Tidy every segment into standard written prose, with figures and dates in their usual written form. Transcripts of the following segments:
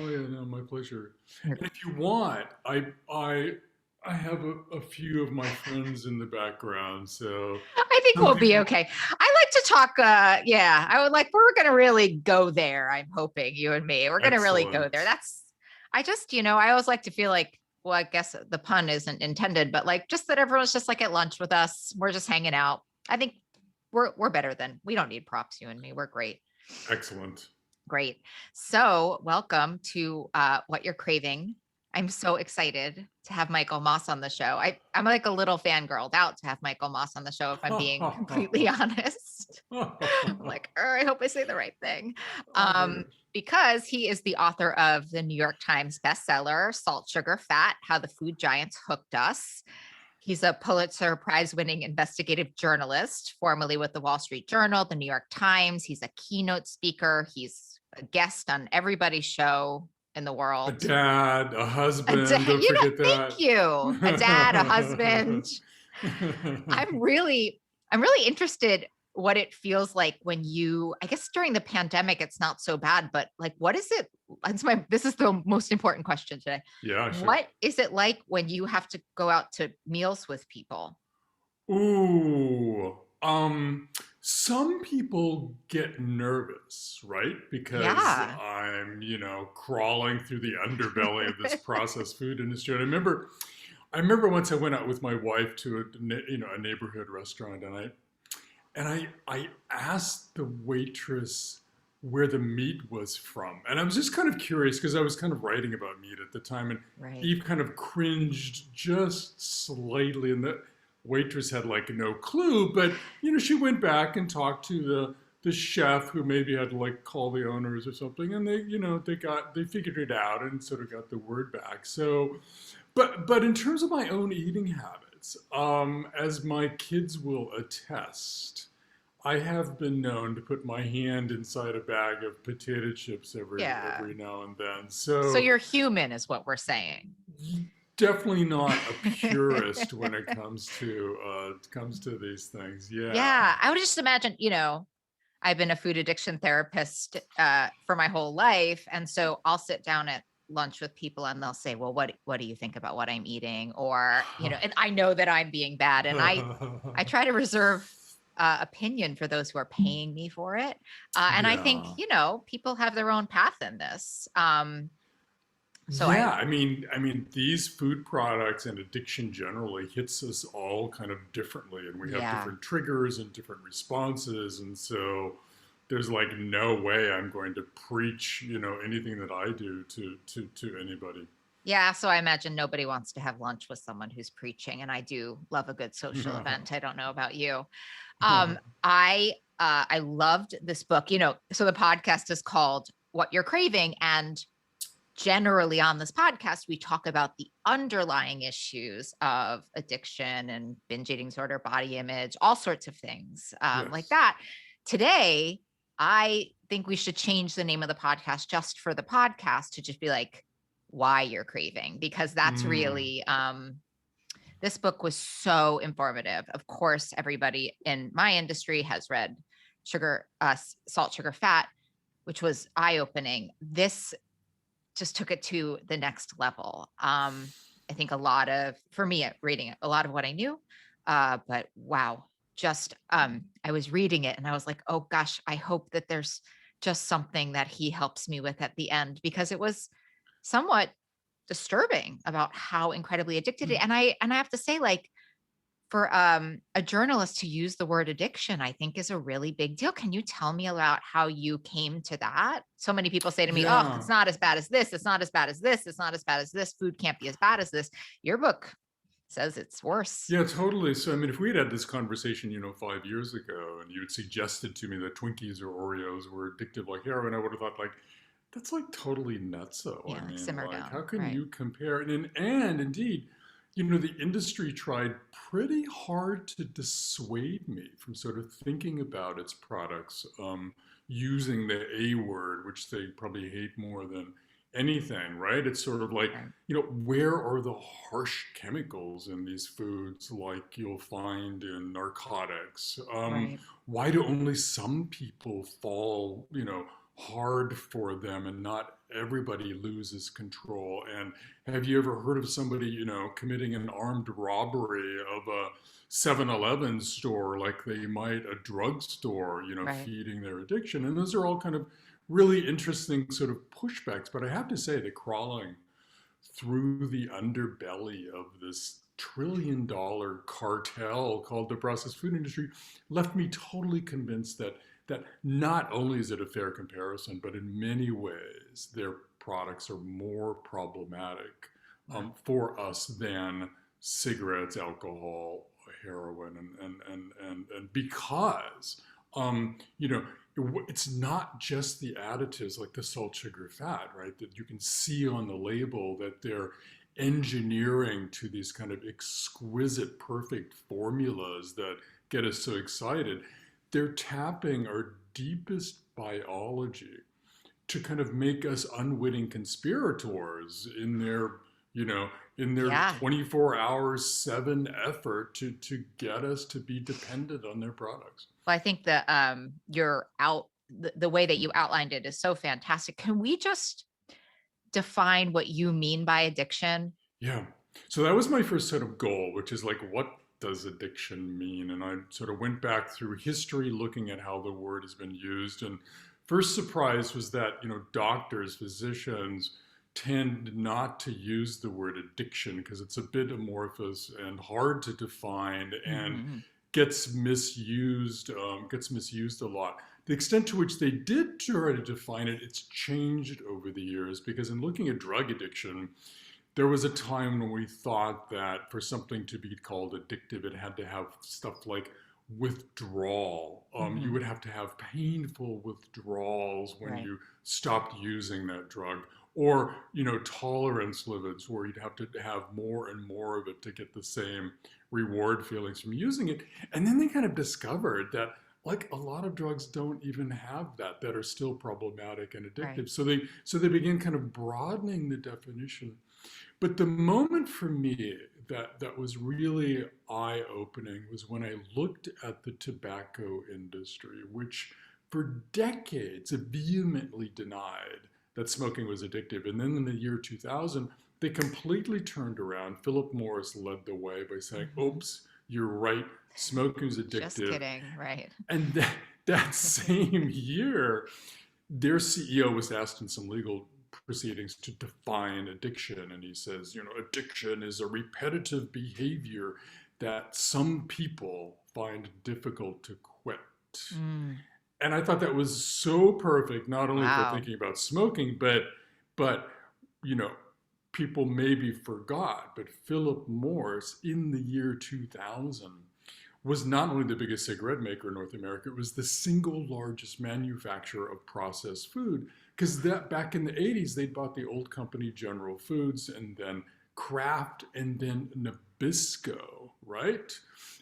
Oh yeah, no, my pleasure. You're- And if you want, I have a few of my friends in the background, so I think some we'll be people. okay. I like to talk. Yeah, I would like, we're going to really go there. I'm hoping you and me, we're going to really go there. Excellent. I just, I always like to feel like, well, I guess the pun isn't intended, but like just that everyone's just like at lunch with us. We're just hanging out. I think we're better than, we don't need props, you and me. We're great. Excellent. Great. So, welcome to What You're Craving. I'm so excited to have Michael Moss on the show. I'm like a little fangirled out to have Michael Moss on the show, if I'm being completely honest. I'm like, I hope I say the right thing. Oh my gosh. Because he is the author of the New York Times bestseller, Salt, Sugar, Fat, How the Food Giants Hooked Us. He's a Pulitzer Prize-winning investigative journalist, formerly with the Wall Street Journal, the New York Times. He's a keynote speaker. He's a guest on everybody's show in the A world. dad, a A husband, dad, don't forget thank that. you. A dad, a husband. I'm really, I'm really interested what it feels like when you, I guess during the pandemic, it's not so bad, but like, what is it? This is the most important question today. Yeah, sure. What is it like when you have to go out to meals with people? Ooh, some people get nervous, right? Because Yeah. I'm crawling through the underbelly of this processed food industry. And I remember once I went out with my wife to a neighborhood restaurant, and I asked the waitress where the meat was from, and I was just kind of curious because I was kind of writing about meat at the time, and Right. Eve kind of cringed just slightly, and the waitress had like no clue, but she went back and talked to the chef who maybe had to like call the owners or something, and they figured it out and sort of got the word back. So, but in terms of my own eating habits, as my kids will attest, I have been known to put my hand inside a bag of potato chips every Yeah. every now and then. So So you're human, is what we're saying. definitely not a purist when it comes to these things. Yeah. Yeah. I would just imagine, I've been a food addiction therapist for my whole life. And so I'll sit down at lunch with people and they'll say, well, what do you think about what I'm eating? Or, and I know that I'm being bad. And I try to reserve opinion for those who are paying me for it. And I think, Yeah. people have their own path in this. So Yeah, I mean, these food products and addiction generally hits us all kind of differently, and we have yeah. different triggers and different responses, and so there's like no way I'm going to preach anything that I do to anybody. Yeah, so I imagine nobody wants to have lunch with someone who's preaching, and I do love a good social event. I don't know about you. I loved this book. So the podcast is called What You're Craving, and generally on this podcast we talk about the underlying issues of addiction and binge eating disorder, body image, all sorts of things like Yes. that. Today, I think we should change the name of the podcast just for the podcast to just be like why you're craving, because that's Mm, really this book was so informative. Of course, everybody in my industry has read sugar salt, sugar, fat, which was eye-opening. This just took it to the next level. I think for me, reading it, a lot of what I knew, but wow, just I was reading it and I was like, oh gosh, I hope that there's just something that he helps me with at the end, because it was somewhat disturbing about how incredibly addicted it. And I have to say, like, for a journalist to use the word addiction, I think is a really big deal. Can you tell me about how you came to that? So many people say to me, oh, yeah. it's not as bad as this. It's not as bad as this. It's not as bad as this. Food can't be as bad as this. Your book says it's worse. Yeah, totally. So, I mean, if we had this conversation 5 years ago, and you had suggested to me that Twinkies or Oreos were addictive like heroin, I would have thought like, that's like totally nutso. I Yeah, like mean, simmer like, how down. can Right. you compare? And indeed, the industry tried pretty hard to dissuade me from sort of thinking about its products using the A word, which they probably hate more than anything, right? It's sort of Right. like, where are the harsh chemicals in these foods like you'll find in narcotics? Right. Why do only some people fall hard for them and not everybody loses control. And have you ever heard of somebody, committing an armed robbery of a 7-Eleven store like they might a drugstore, Right. feeding their addiction? And those are all kind of really interesting sort of pushbacks. But I have to say that crawling through the underbelly of this trillion-dollar cartel called the processed food industry left me totally convinced that not only is it a fair comparison, but in many ways their products are more problematic Wow. for us than cigarettes, alcohol, heroin, and because you know it's not just the additives like the salt, sugar, fat, right? That you can see on the label that they're engineering to these kind of exquisite, perfect formulas that get us so excited. They're tapping our deepest biology to kind of make us unwitting conspirators you know, in their Yeah. 24 hours, 7 effort to get us to be dependent on their products. Well, I think that the way that you outlined it is so fantastic. Can we just define what you mean by addiction? Yeah. So that was my first sort of goal, which is like, what does addiction mean? And I sort of went back through history looking at how the word has been used. And first surprise was that, doctors, physicians tend not to use the word addiction because it's a bit amorphous and hard to define and Mhm. gets misused a lot. The extent to which they did try to define it, it's changed over the years because in looking at drug addiction, there was a time when we thought that for something to be called addictive, it had to have stuff like withdrawal. You Mhm. would have to have painful withdrawals when Right. you stopped using that drug, or tolerance limits where you'd have to have more and more of it to get the same reward feelings from using it. And then they kind of discovered that like a lot of drugs don't even have that are still problematic and Right. addictive. So they began kind of broadening the definition. But the moment for me that was really eye-opening was when I looked at the tobacco industry, which for decades vehemently denied that smoking was addictive. And then in the year 2000, they completely turned around. Philip Morris led the way by saying, Mhm. oops, you're right, smoking's Just addictive. kidding. Right. And that same year, their CEO was asked in some legal proceedings to define addiction. And he says, addiction is a repetitive behavior that some people find difficult to quit. Mm. And I thought that was so perfect, not only for Wow. thinking about smoking, but you know, people maybe forgot, but Philip Morris in the year 2000 was not only the biggest cigarette maker in North America, it was the single largest manufacturer of processed food. Because that back in the 80s, they'd bought the old company General Foods and then Kraft and then Nabisco, right?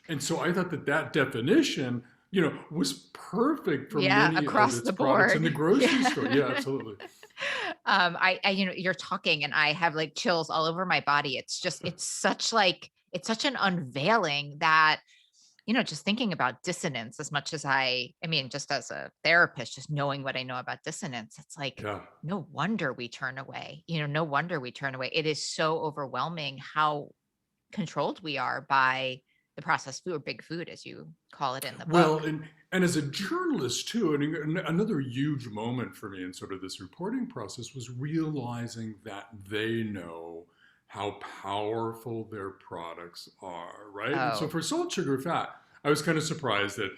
And so I thought that definition, was perfect for Yeah, many of across its the products in the board. grocery Yeah. store. Yeah, absolutely. You're talking and I have like chills all over my body. It's such an unveiling that, just thinking about dissonance as much as just as a therapist, just knowing what I know about dissonance, it's like, Yeah. no wonder we turn away, no wonder we turn away. It is so overwhelming how controlled we are by the processed food or big food, as you call it in the book. Well, and as a journalist too, and another huge moment for me in sort of this reporting process was realizing that they know how powerful their products are, right? And so Oh, for salt, sugar, fat, I was kind of surprised that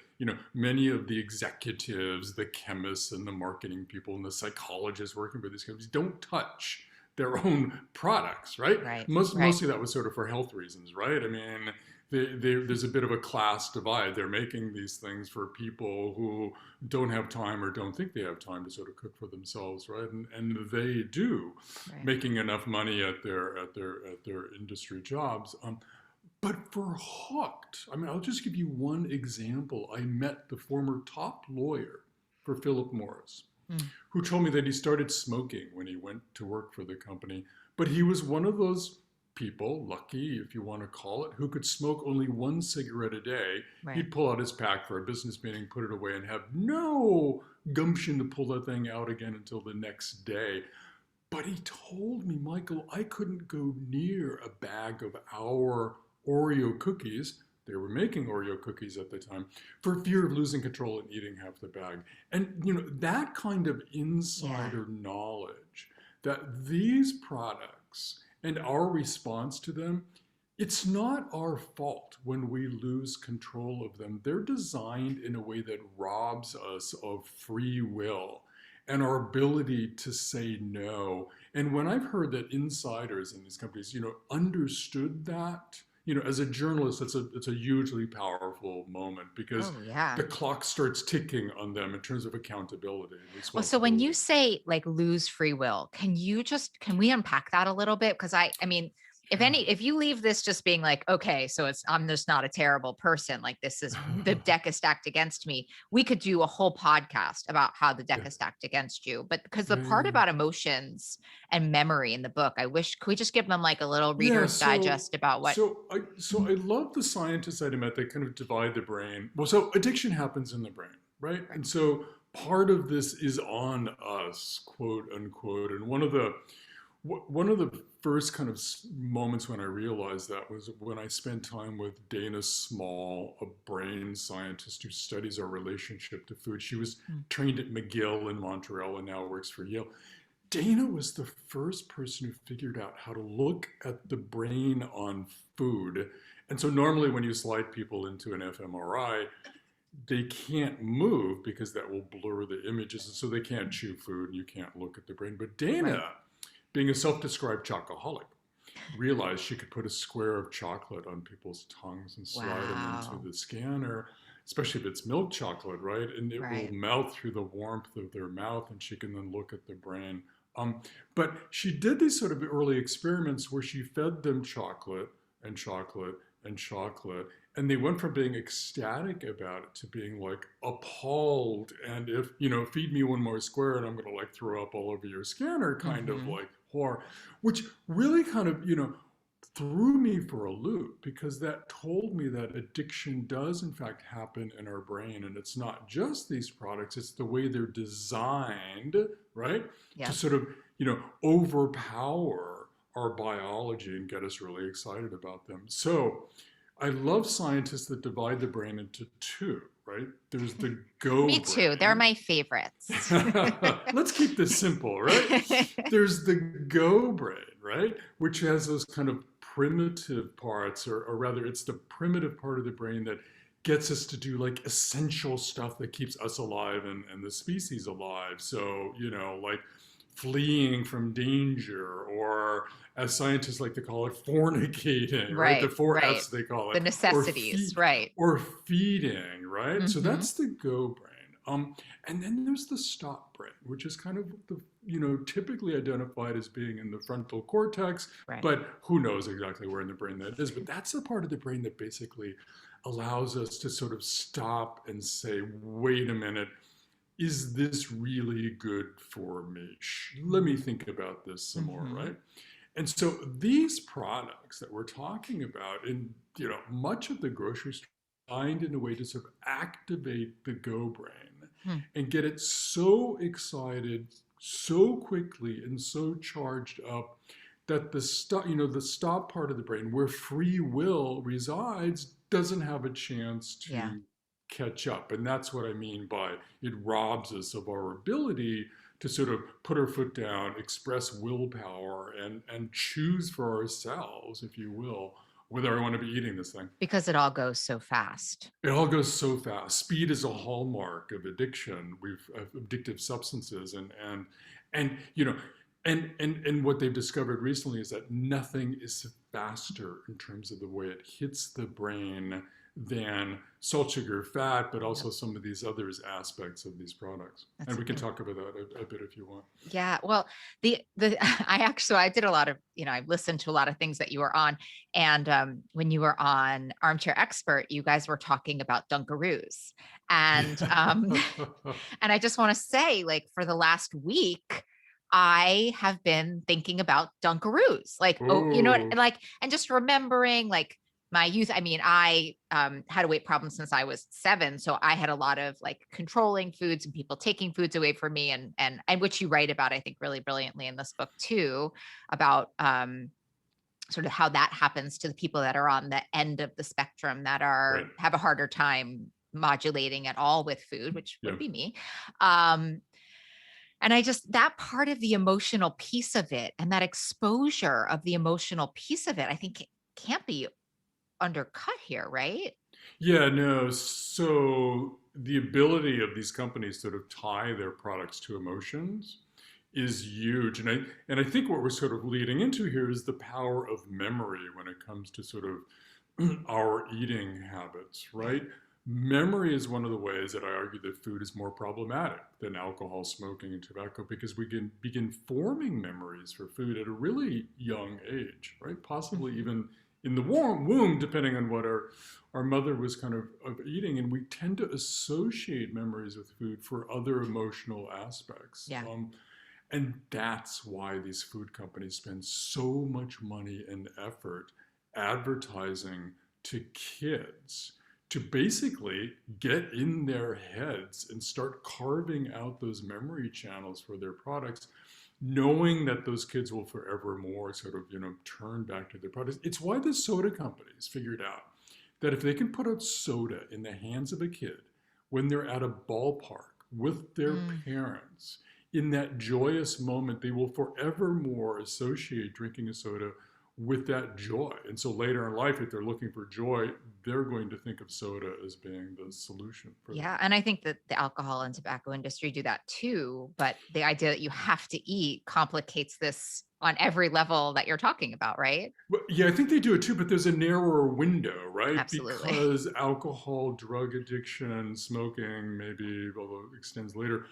many of the executives, the chemists, and the marketing people, and the psychologists working for these companies don't touch their own products, right? right, right. Mostly that was sort of for health reasons, right? I mean, there's a bit of a class divide. They're making these things for people who don't have time or don't think they have time to sort of cook for themselves, right? And they do, Right. making enough money at their industry jobs. But for hooked, I mean, I'll just give you one example. I met the former top lawyer for Philip Morris, Mm. who told me that he started smoking when he went to work for the company. But he was one of those people, lucky if you want to call it, who could smoke only one cigarette a day. Right. He'd pull out his pack for a business meeting, put it away, and have no gumption to pull that thing out again until the next day. But he told me, Michael, I couldn't go near a bag of our Oreo cookies. They were making Oreo cookies at the time for fear of losing control and eating half the bag. And, that kind of insider knowledge that these products and our response to them, it's not our fault when we lose control of them. They're designed in a way that robs us of free will and our ability to say no. And when I've heard that insiders in these companies, understood that, as a journalist, it's a hugely powerful moment because the clock starts ticking on them in terms of accountability and responsibility. Well, so when you say like lose free will, can we unpack that a little bit? Because I mean, if you leave this just being like, okay, so I'm just not a terrible person, like this is the deck is stacked against me. We could do a whole podcast about how the deck is stacked against you. But because the part about emotions and memory in the book, could we just give them like a little Reader's Digest about what? So I love the scientists I met that kind of divide the brain. Well, so addiction happens in the brain, right? And so part of this is on us, quote unquote. And one of the first kind of moments when I realized that was when I spent time with Dana Small, a brain scientist who studies our relationship to food. She was trained at McGill in Montreal and now works for Yale. Dana was the first person who figured out how to look at the brain on food. And so normally when you slide people into an fMRI, they can't move because that will blur the images. And so they can't chew food and you can't look at the brain. But Dana, being a self-described chocoholic, realized she could put a square of chocolate on people's tongues and slide them into the scanner, especially if it's milk chocolate, right? And it will melt through the warmth of their mouth and she can then look at the brain. But she did these sort of early experiments where she fed them chocolate and chocolate and chocolate. And they went from being ecstatic about it to being like appalled. And if, feed me one more square and I'm going to like throw up all over your scanner kind of like horror, which really kind of, threw me for a loop because that told me that addiction does in fact happen in our brain. And it's not just these products, it's the way they're designed, right? To sort of, overpower our biology and get us really excited about them. So I love scientists that divide the brain into two, right? There's the go Me brain. too. They're my favorites. Let's keep this simple, right? There's the go brain, right? Which has those kind of primitive parts, or rather it's the primitive part of the brain that gets us to do like essential stuff that keeps us alive and the species alive. So, like fleeing from danger, or as scientists like to call it, fornicating, right? The four F's they call it. The necessities, or feeding, right? So that's the go brain. And then there's the stop brain, which is kind of the, typically identified as being in the frontal cortex, but who knows exactly where in the brain that is. But that's the part of the brain that basically allows us to sort of stop and say, wait a minute, is this really good for me? Let me think about this some more, right? And so these products that we're talking about in, much of the grocery store designed in a way to sort of activate the go brain and get it so excited so quickly and so charged up that the stop part of the brain where free will resides doesn't have a chance to catch up. And that's what I mean by it robs us of our ability to sort of put our foot down, express willpower, and choose for ourselves, if you will, whether I want to be eating this thing. Because it all goes so fast. It all goes so fast. Speed is a hallmark of addiction. Of addictive substances, and what they've discovered recently is that nothing is faster in terms of the way it hits the brain than salt, sugar, fat, but also some of these other aspects of these products. And we can talk about that a bit if you want. Yeah. Well, I did a lot of, I listened to a lot of things that you were on. And when you were on Armchair Expert, you guys were talking about Dunkaroos. And, and I just want to say, like, for the last week, I have been thinking about Dunkaroos, like, oh, you know what, Oh, like, and just remembering like my youth. I mean, I had a weight problem since I was 7. So I had a lot of like controlling foods and people taking foods away from me, and which you write about, I think, really brilliantly in this book too, about sort of how that happens to the people that are on the end of the spectrum that right. have a harder time modulating at all with food, which Yeah. would be me. Um, and I just, that part of the emotional piece of it and that exposure of the emotional piece of it, I think can't be undercut here, right? Yeah, no. So the ability of these companies to sort of tie their products to emotions is huge. And I think what we're sort of leading into here is the power of memory when it comes to sort of our eating habits, right? Right. Memory is one of the ways that I argue that food is more problematic than alcohol, smoking, and tobacco because we can begin forming memories for food at a really young age, right? Possibly Mhm. even in the womb, depending on what our mother was kind of eating. And we tend to associate memories with food for other emotional aspects. Yeah. And that's why these food companies spend so much money and effort advertising to kids to basically get in their heads and start carving out those memory channels for their products, knowing that those kids will forevermore sort of, turn back to their products. It's why the soda companies figured out that if they can put out soda in the hands of a kid when they're at a ballpark with their Mm. parents, in that joyous moment, they will forevermore associate drinking a soda with that joy. And so later in life, if they're looking for joy, they're going to think of soda as being the solution for that. Yeah. And I think that the alcohol and tobacco industry do that too. But the idea that you have to eat complicates this on every level that you're talking about, right? Well, yeah, I think they do it too, but there's a narrower window, right? Absolutely. Because alcohol, drug addiction, smoking, maybe, although it extends later,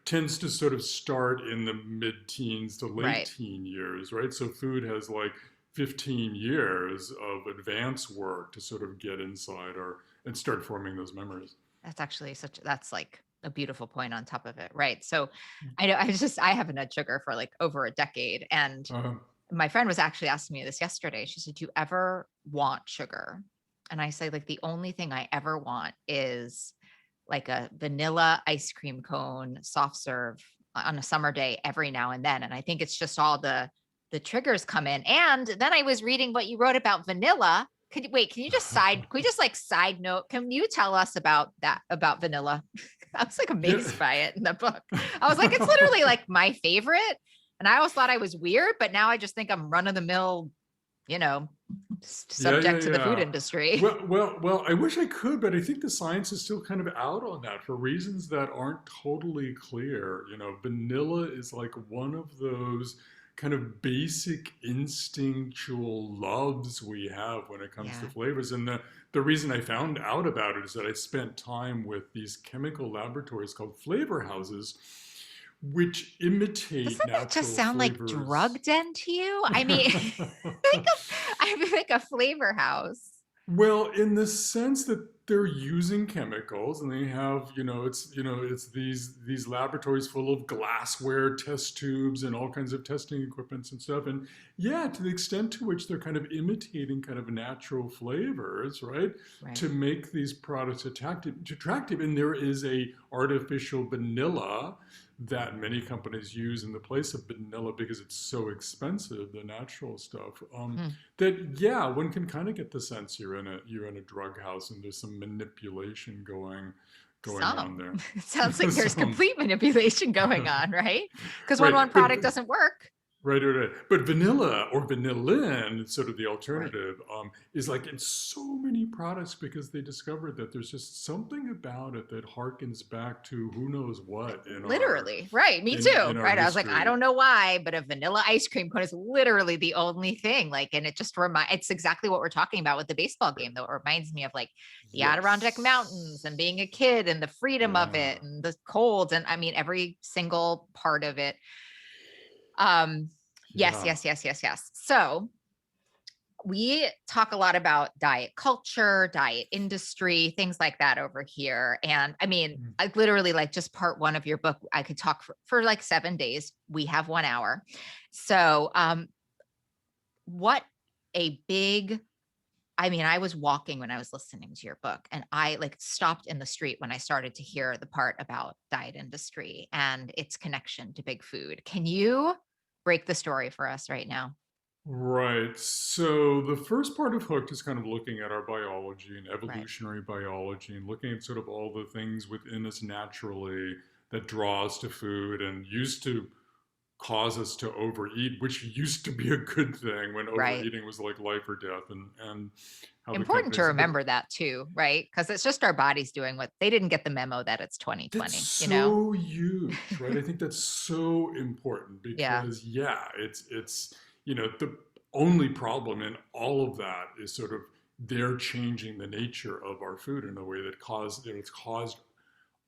tends to sort of start in the mid-teens to late Right. teen years, right? So food has like 15 years of advanced work to sort of get inside or and start forming those memories. That's actually that's like a beautiful point on top of it. Right. So I know I haven't had sugar for like over a decade. And Uh, my friend was actually asking me this yesterday. She said, "Do you ever want sugar?" And I say, like, the only thing I ever want is like a vanilla ice cream cone, soft serve on a summer day every now and then. And I think it's just all the triggers come in. And then I was reading what you wrote about vanilla. Can you just can we just like side note? Can you tell us about that, about vanilla? I was like yeah. amazed by it in the book. I was like, it's literally like my favorite. And I always thought I was weird, but now I just think I'm run of the mill, you know, Yeah, yeah, subject to the food yeah. industry. Well, I wish I could, but I think the science is still kind of out on that for reasons that aren't totally clear. Vanilla is like one of those kind of basic instinctual loves we have when it comes to Yeah. flavors. And the reason I found out about it is that I spent time with these chemical laboratories called flavor houses, which imitate Doesn't that just natural sound like flavors. drug den to you? I mean, I think a flavor house. Well, in the sense that they're using chemicals and they have, it's these laboratories full of glassware test tubes and all kinds of testing equipments and stuff. And yeah, to the extent to which they're kind of imitating kind of natural flavors, right? Right. To make these products attractive. And there is a artificial vanilla that many companies use in the place of vanilla because it's so expensive, the natural stuff. Hmm. That yeah, one can kind of get the sense you're in a drug house and there's some manipulation going on Some. there. It sounds like there's Some. complete manipulation going on, right? Because when Right, one but product doesn't work. right. But vanilla or vanillin, sort of the Right. alternative, is like in so many products because they discovered that there's just something about it that harkens back to who knows what in our Literally. Right. Me in too. in our Right. I was like, I history. don't know why, but a vanilla ice cream cone is literally the only thing. Like, and it just it's exactly what we're talking about with the baseball Right. game, though. It reminds me of like the Adirondack Mountains Yes. and being a kid and the freedom of Yeah. it and the colds. And I mean, every single part of it. Um, yes, Yeah. yes, yes, yes, yes. So we talk a lot about diet culture, diet industry, things like that over here. And I mean, Mm. I literally like just part one of your book, I could talk for like 7 days. We have 1 hour. So what a big, I mean, I was walking when I was listening to your book, and I like stopped in the street when I started to hear the part about diet industry and its connection to big food. Can you break the story for us right now? Right. So the first part of Hooked is kind of looking at our biology and Right. evolutionary biology and looking at sort of all the things within us naturally that draw us to food and used to cause us to overeat, which used to be a good thing when Right. overeating was like life or death, and how the Important to companies, but remember that too, right? Because it's just our bodies doing what they didn't get the memo that it's that's 2020, you know? so huge, right? I think that's so important Yeah. because yeah, it's the only problem in all of that is sort of they're changing the nature of our food in a way it's caused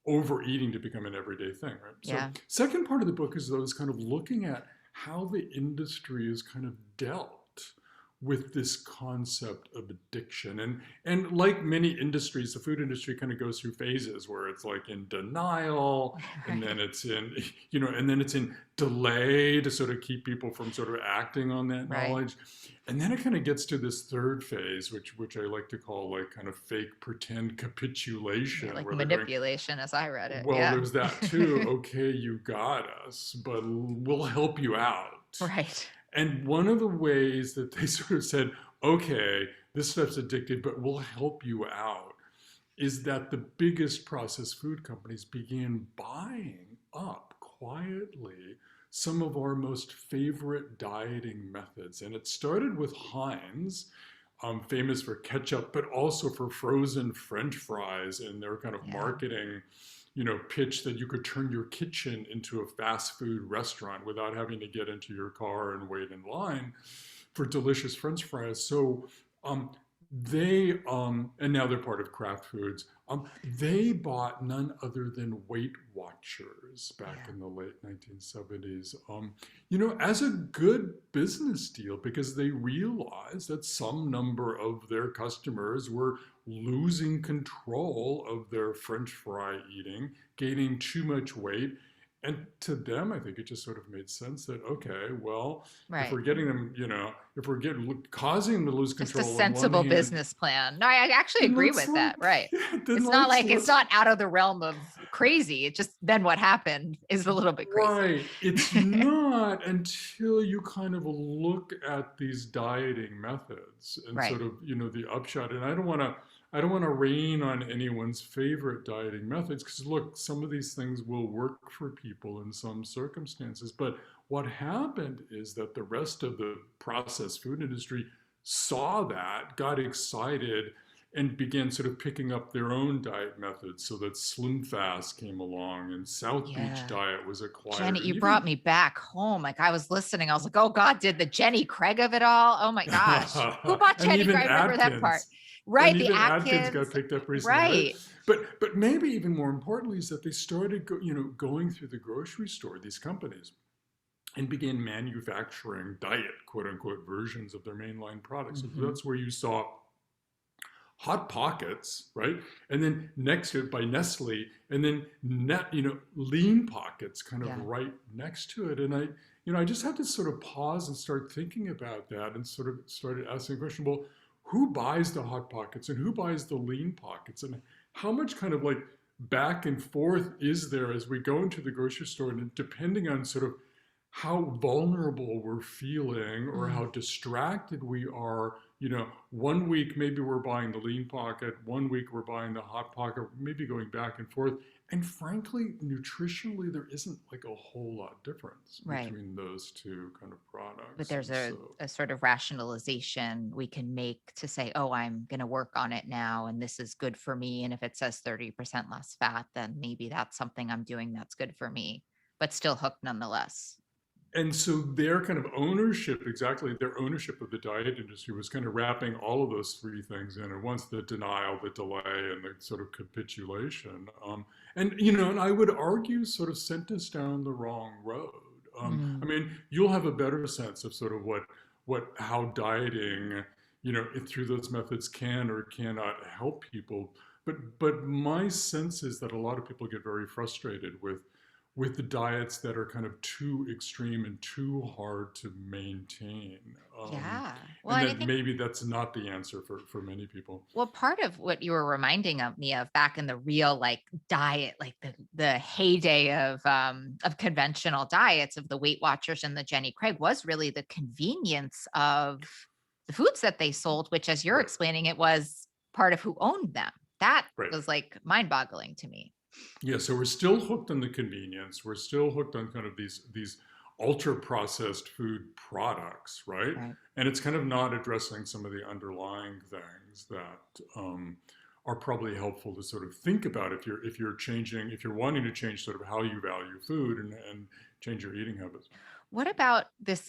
overeating to become an everyday thing, right? So Yeah. second part of the book is those kind of looking at how the industry is kind of dealt with this concept of addiction. And like many industries, the food industry kind of goes through phases where it's like in denial, and then Right. it's in, and then it's in delay to sort of keep people from sort of acting on that Right. knowledge. And then it kind of gets to this third phase, which I like to call like kind of fake pretend Yeah. capitulation, Like where they're going, manipulation as I read it. well, Yeah. there's that too. Okay, you got us, but we'll help you out. Right. And one of the ways that they sort of said, okay, this stuff's addictive, but we'll help you out, is that the biggest processed food companies began buying up quietly some of our most favorite dieting methods. And it started with Heinz, famous for ketchup, but also for frozen French fries and their kind of Yeah. marketing, pitch that you could turn your kitchen into a fast food restaurant without having to get into your car and wait in line for delicious French fries. So um, and now they're part of Kraft Foods. They bought none other than Weight Watchers back Yeah. in the late 1970s, as a good business deal because they realized that some number of their customers were losing control of their French fry eating, gaining too much weight. And to them, I think it just sort of made sense that, okay, well, if Right. we're getting them, if we're causing them to lose Just a control on one sensible hand, business plan. No, I actually then agree let's with that. Right. yeah, then It's not like it's let's not out of the realm of crazy. It just then what happened is a little bit crazy. right. It's not until you kind of look at these dieting methods and Right. sort of, the upshot. And I don't want to rain on anyone's favorite dieting methods because look, some of these things will work for people in some circumstances. But what happened is that the rest of the processed food industry saw that, got excited, and began sort of picking up their own diet methods so that Slim Fast came along and South Beach Yeah. Diet was acquired. Jenny, And you even brought me back home. Like I was listening. I was like, oh God, did the Jenny Craig of it all? Oh my gosh. Who bought and Jenny even Craig? I remember that part. Atkins. And Right. The even Atkins got Atkins. picked up recently, right? Right. But maybe even more importantly is that they started going through the grocery store, these companies, and began manufacturing diet, quote unquote, versions of their mainline products. So Hmm. that's where you saw Hot Pockets, right? And then next to it by Nestle, and then Lean Pockets kind of Yeah. right next to it. And I just had to sort of pause and start thinking about that and sort of started asking the question, well, who buys the Hot Pockets and who buys the Lean Pockets? And how much kind of like back and forth is there as we go into the grocery store and depending on sort of how vulnerable we're feeling or how Mm. distracted we are. One week maybe we're buying the Lean Pocket, one week we're buying the Hot Pocket, maybe going back and forth. And frankly, nutritionally, there isn't like a whole lot difference Right. between those two kind of But products. there's And so, a sort of rationalization we can make to say, oh, I'm going to work on it now and this is good for me. And if it says 30% less fat, then maybe that's something I'm doing that's good for me, but still hooked nonetheless. and so their kind of ownership, exactly, their ownership of the diet industry was kind of wrapping all of those three things in at once: the denial, the delay, and the sort of capitulation. And I would argue sort of sent us down the wrong road. I Mm. mean, you'll have a better sense of sort of how dieting through those methods can or cannot help people. But my sense is that a lot of people get very frustrated with the diets that are kind of too extreme and too hard to maintain. Yeah. Well, And and I that think, maybe that's not the answer for many people. well, part of what you were reminding of me of back in the real like diet, like the heyday of conventional diets of the Weight Watchers and the Jenny Craig was really the convenience of the foods that they sold, which as you're Right, explaining, it was part of who owned them. That right. was like mind-boggling to me. Yeah, so we're still hooked on the convenience. We're still hooked on kind of these ultra processed food products, right? Right. And it's kind of not addressing some of the underlying things that are probably helpful to sort of think about if you're wanting to change sort of how you value food and change your eating habits. What about this?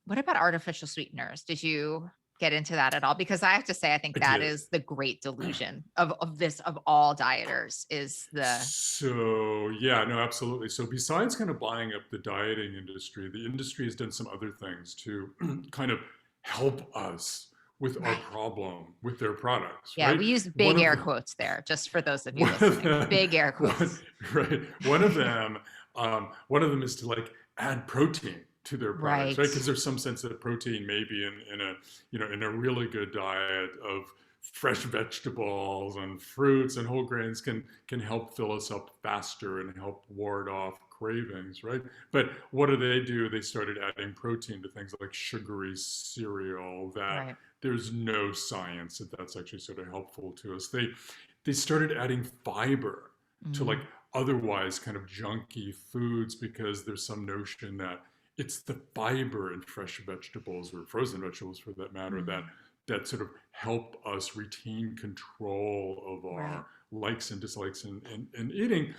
What about artificial sweeteners? Did you get into that at all? Because I have to say, I think I that did. is the great delusion of this of all dieters is the So, yeah, no, absolutely. So, besides kind of buying up the dieting industry, the industry has done some other things to kind of help us with our right. problem with their products, Yeah, right? we use One big of air the, quotes there, just for those of you one of listening. them, Big air one, quotes. right? One of them is to like add protein to their products, Right. right? Because there's some sense that protein maybe in a really good diet of fresh vegetables and fruits and whole grains can help fill us up faster and help ward off cravings, right? But what do? They started adding protein to things like sugary cereal that Right. there's no science that that's actually sort of helpful to us. They started adding fiber to like Mm, otherwise kind of junky foods because there's some notion that it's the fiber in fresh vegetables or frozen vegetables for that matter mm, that sort of help us retain control of right. our likes and dislikes in eating.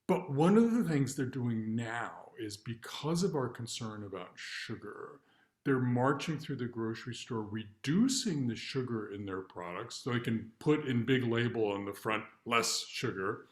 But one of the things they're doing now is because of our concern about sugar, they're marching through the grocery store, reducing the sugar in their products so they can put in big label on the front, less sugar,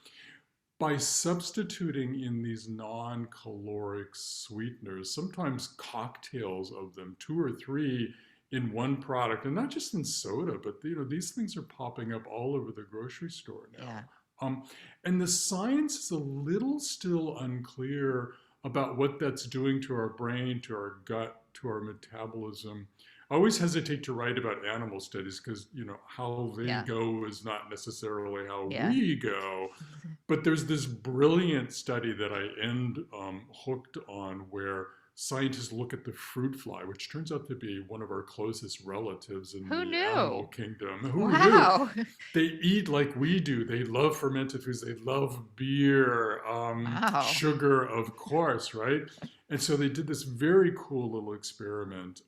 by substituting in these non-caloric sweeteners, sometimes cocktails of them, two or three in one product, and not just in soda, but these things are popping up all over the grocery store now. Yeah. Um, and the science is a little still unclear about what that's doing to our brain, to our gut, to our metabolism. I always hesitate to write about animal studies because how they Yeah. go is not necessarily how Yeah. we go. But there's this brilliant study that I end hooked on where scientists look at the fruit fly, which turns out to be one of our closest relatives in Who the animal knew? kingdom. Who knew? Wow. They eat like we do. They love fermented foods. They love beer, Wow. sugar, of course, right? And so they did this very cool little experiment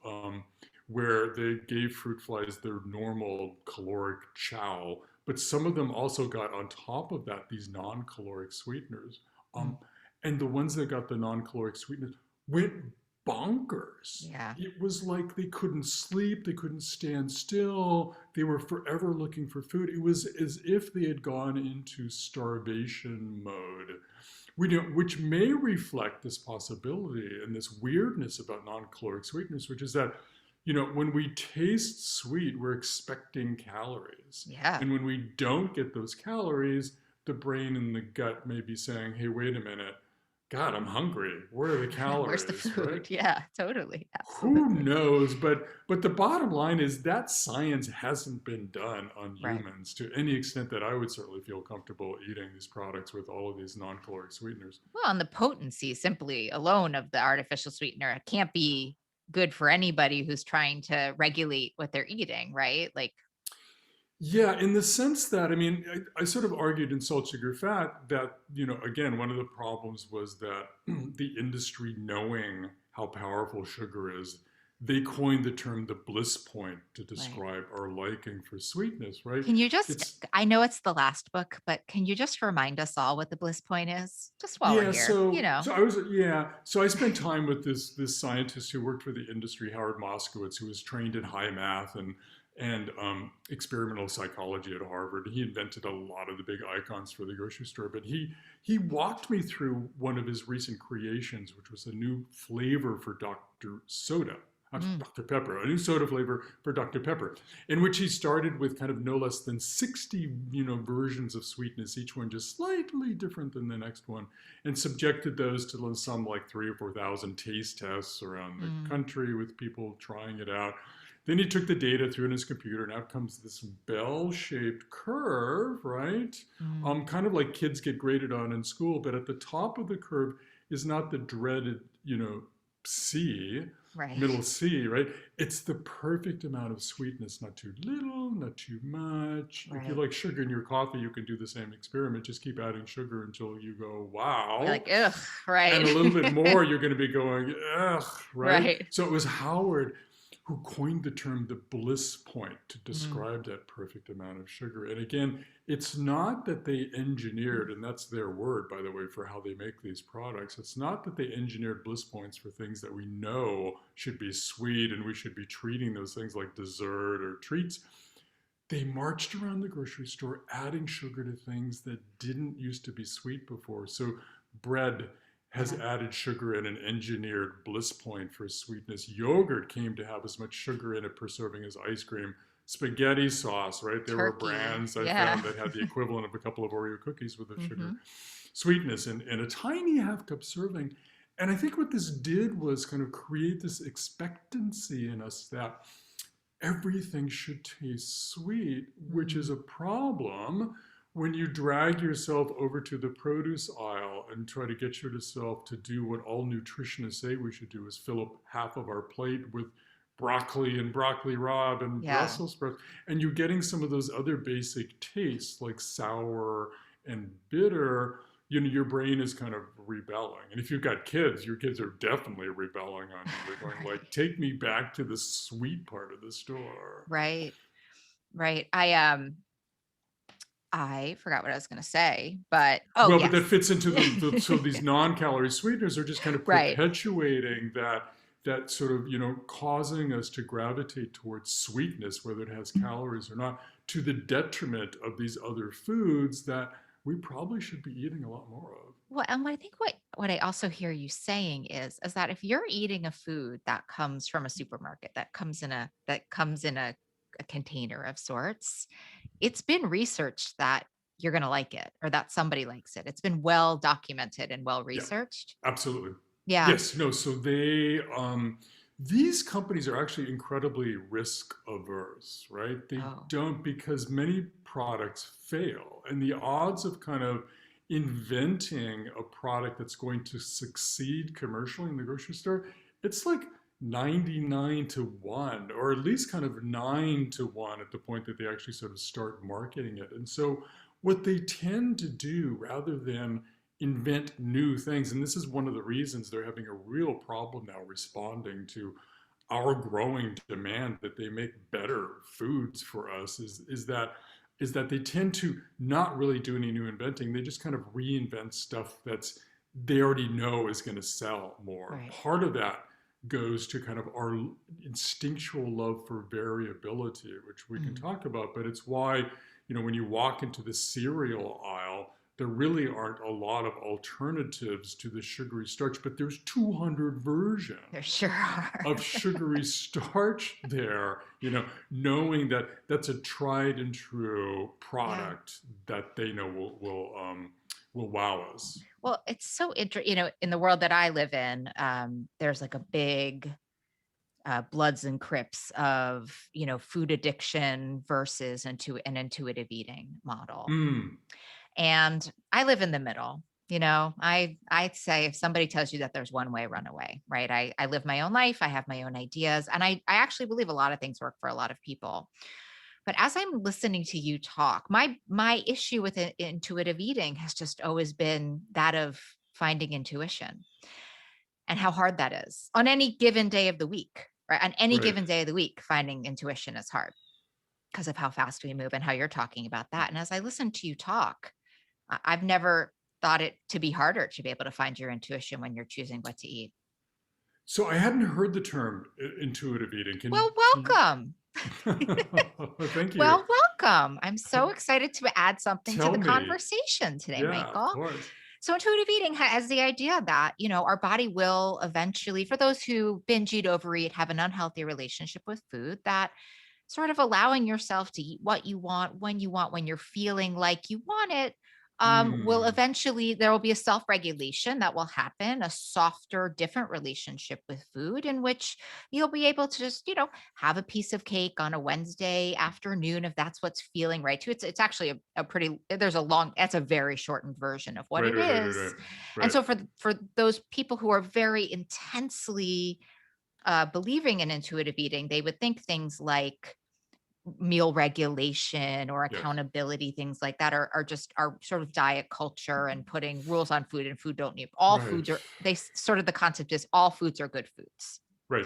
where they gave fruit flies their normal caloric chow, but some of them also got on top of that these non-caloric sweeteners. Mm, Um, and the ones that got the non-caloric sweeteners went bonkers. yeah. It was like they couldn't sleep, they couldn't stand still, they were forever looking for food. It was as if they had gone into starvation mode. Which may reflect this possibility and this weirdness about non-caloric sweetness, which is that when we taste sweet, we're expecting calories. Yeah. And when we don't get those calories, the brain and the gut may be saying, hey, wait a minute, God, I'm hungry. Where are the Where's the calories, right? food? Yeah, totally. Who Absolutely. knows? But the bottom line is that science hasn't been done on Right. humans to any extent that I would certainly feel comfortable eating these products with all of these non-caloric sweeteners. Well, and the potency simply alone of the artificial sweetener it can't be good for anybody who's trying to regulate what they're eating, right? Like, Yeah, in the sense that, I mean, I sort of argued in Salt, Sugar, Fat that, again, one of the problems was that the industry, knowing how powerful sugar is, they coined the term the bliss point to right. describe our liking for sweetness, right? Can you just, It's, I know it's the last book, but can you just remind us all what the bliss point is? Just while we're yeah, here, so I spent time with this scientist who worked for the industry, Howard Moskowitz, who was trained in high math and experimental psychology at Harvard. He invented a lot of the big icons for the grocery store, but he walked me through one of his recent creations, which was a new flavor for Dr. Soda. Mm. Dr. Pepper, a new soda flavor for Dr. Pepper, in which he started with kind of no less than 60, versions of sweetness, each one just slightly different than the next one, and subjected those to some like 3,000 or 4,000 taste tests around the Mm. country with people trying it out. Then he took the data, threw it in his computer, and out comes this bell-shaped curve, right? Mm. Kind of like kids get graded on in school, but at the top of the curve is not the dreaded, C, Right. middle C, right? It's the perfect amount of sweetness, not too little, not too much. If you Right. like sugar in your coffee, you can do the same experiment. Just keep adding sugar until you go, You're wow. like, ugh, And right. a little bit more, you're going to be going, ugh, right? Right. So it was Howard who coined the term the bliss point to Mm. describe that perfect amount of sugar. And again, it's not that they engineered, and that's their word, by the way, for how they make these products. It's not that they engineered bliss points for things that we know should be sweet and we should be treating those things like dessert or treats. They marched around the grocery store adding sugar to things that didn't used to be sweet before. So bread has Yeah. added sugar in an engineered bliss point for sweetness. Yogurt came to have as much sugar in it per serving as ice cream. Spaghetti sauce, right? There were Turkey. brands I Yeah. found that had the equivalent of a couple of Oreo cookies with the sugar Hmm. sweetness in a tiny half cup serving. And I think what this did was kind of create this expectancy in us that everything should taste sweet, which is Mm. a problem when you drag yourself over to the produce aisle and try to get yourself to do what all nutritionists say we should do, is fill up half of our plate with broccoli and broccoli rabe and Yeah. Brussels sprouts, and you're getting some of those other basic tastes like sour and bitter. Your brain is kind of rebelling. And if you've got kids, your kids are definitely rebelling on you. They're going like, Right. take me back to the sweet part of the store. Right. Right. I forgot what I was going to say, but oh Well, but that yes. fits into so these non-calorie sweeteners are just kind of Right. perpetuating that sort of, causing us to gravitate towards sweetness, whether it has calories or not, to the detriment of these other foods that we probably should be eating a lot more of. Well, and I think what I also hear you saying is that if you're eating a food that comes from a supermarket, that comes in a container of sorts, it's been researched that you're going to like it or that somebody likes it. It's been well documented and well Yeah, researched. absolutely. Yeah. Yes, no, so these companies are actually incredibly risk averse, right? They Oh, don't, because many products fail, and the odds of kind of inventing a product that's going to succeed commercially in the grocery store, it's like 99 to 1, or at least kind of 9 to 1 at the point that they actually sort of start marketing it. And so what they tend to do, rather than invent new things, and this is one of the reasons they're having a real problem now responding to our growing demand that they make better foods for us, is that they tend to not really do any new inventing. They just kind of reinvent stuff that's they already know is going to sell more. right. Part of that goes to kind of our instinctual love for variability, which we can Mm. talk about. But it's why, when you walk into the cereal aisle, there really aren't a lot of alternatives to the sugary starch, but there's 200 There versions sure are. of sugary starch there, knowing that that's a tried and true Yeah. product that they know will wow us. Well, it's so interesting, in the world that I live in, there's like a big bloods and crips of, food addiction versus an intuitive eating model. Mm, And I live in the middle. I'd say if somebody tells you that there's one way, run away, right? I live my own life. I have my own ideas. And I actually believe a lot of things work for a lot of people. But as I'm listening to you talk, my issue with intuitive eating has just always been that of finding intuition and how hard that is on any given day of the week, right? On any right. given day of the week, finding intuition is hard because of how fast we move and how you're talking about that. And as I listen to you talk, I've never thought it to be harder to be able to find your intuition when you're choosing what to eat. So I hadn't heard the term intuitive eating. Well, Can you? welcome. Thank you. Well, welcome. I'm so excited to add something to Tell the me. conversation today, Yeah, of Michael. course. So intuitive eating has the idea that, our body will eventually, for those who binge eat, overeat, have an unhealthy relationship with food, that sort of allowing yourself to eat what you want, when you're feeling like you want it, will Mm, eventually, there will be a self-regulation that will happen, a softer, different relationship with food in which you'll be able to just, have a piece of cake on a Wednesday afternoon if that's what's feeling right to you. It's actually a pretty, that's a very shortened version of what right, it right, right, right, right. is. And Right. so for those people who are very intensely believing in intuitive eating, they would think things like meal regulation or Yes. accountability, things like that are sort of diet culture and putting rules on food, and food don't need all Right. foods are sort of the concept is all foods are good foods. Right.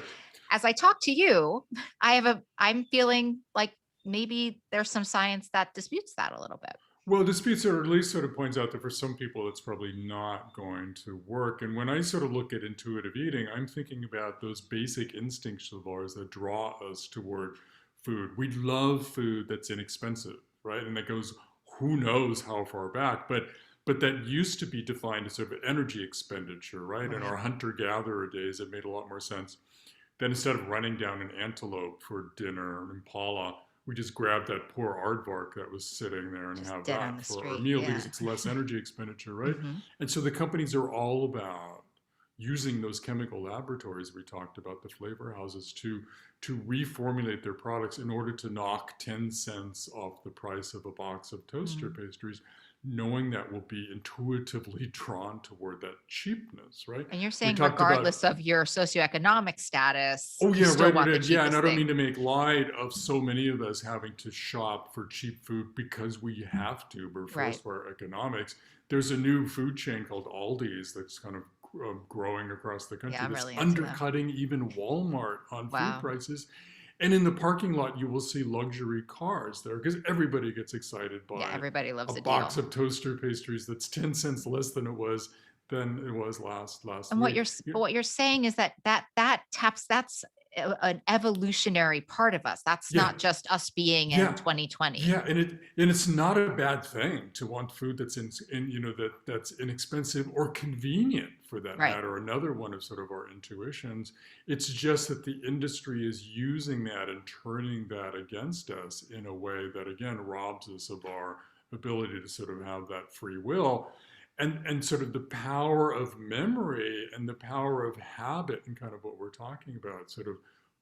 As I talk to you, I'm feeling like maybe there's some science that disputes that a little bit. Well, disputes or at least sort of points out that for some people it's probably not going to work. And when I sort of look at intuitive eating, I'm thinking about those basic instincts of ours that draw us toward food. We love food that's inexpensive, right? And that goes who knows how far back, but that used to be defined as sort of energy expenditure, right? In Right. our hunter-gatherer days, it made a lot more sense. Then instead of running down an antelope for dinner, an impala, we just grab that poor aardvark that was sitting there and Just have dead on that the for our street. meal because Yeah. it's less energy expenditure, right? Hmm. And so the companies are all about using those chemical laboratories we talked about, the flavor houses, to reformulate their products in order to knock 10 cents off the price of a box of toaster Mm. pastries, knowing that we'll be intuitively drawn toward that cheapness, right? And you're We saying talked about regardless of your socioeconomic status, oh you yeah, still right, right, want the right. Yeah, and cheapest I don't mean thing. to make light of so many of us having to shop for cheap food because we have to. We're Right. forced by our economics. There's a new food chain called Aldi's that's kind of growing across the Yeah, country I'm that's really into them. undercutting even Walmart on food Wow. prices. And in the parking lot, you will see luxury cars there because everybody gets excited Yeah, by everybody a loves a box deal. of toaster pastries that's 10 cents less than it was last And week. what you're saying is that taps that's an evolutionary part of us. That's Yeah, not just us being in yeah, 2020. yeah, and it's not a bad thing to want food that's in that's inexpensive or convenient for that Right. matter. Another one of sort of our intuitions. It's just that the industry is using that and turning that against us in a way that again robs us of our ability to sort of have that free will. And sort of the power of memory and the power of habit and kind of what we're talking about sort of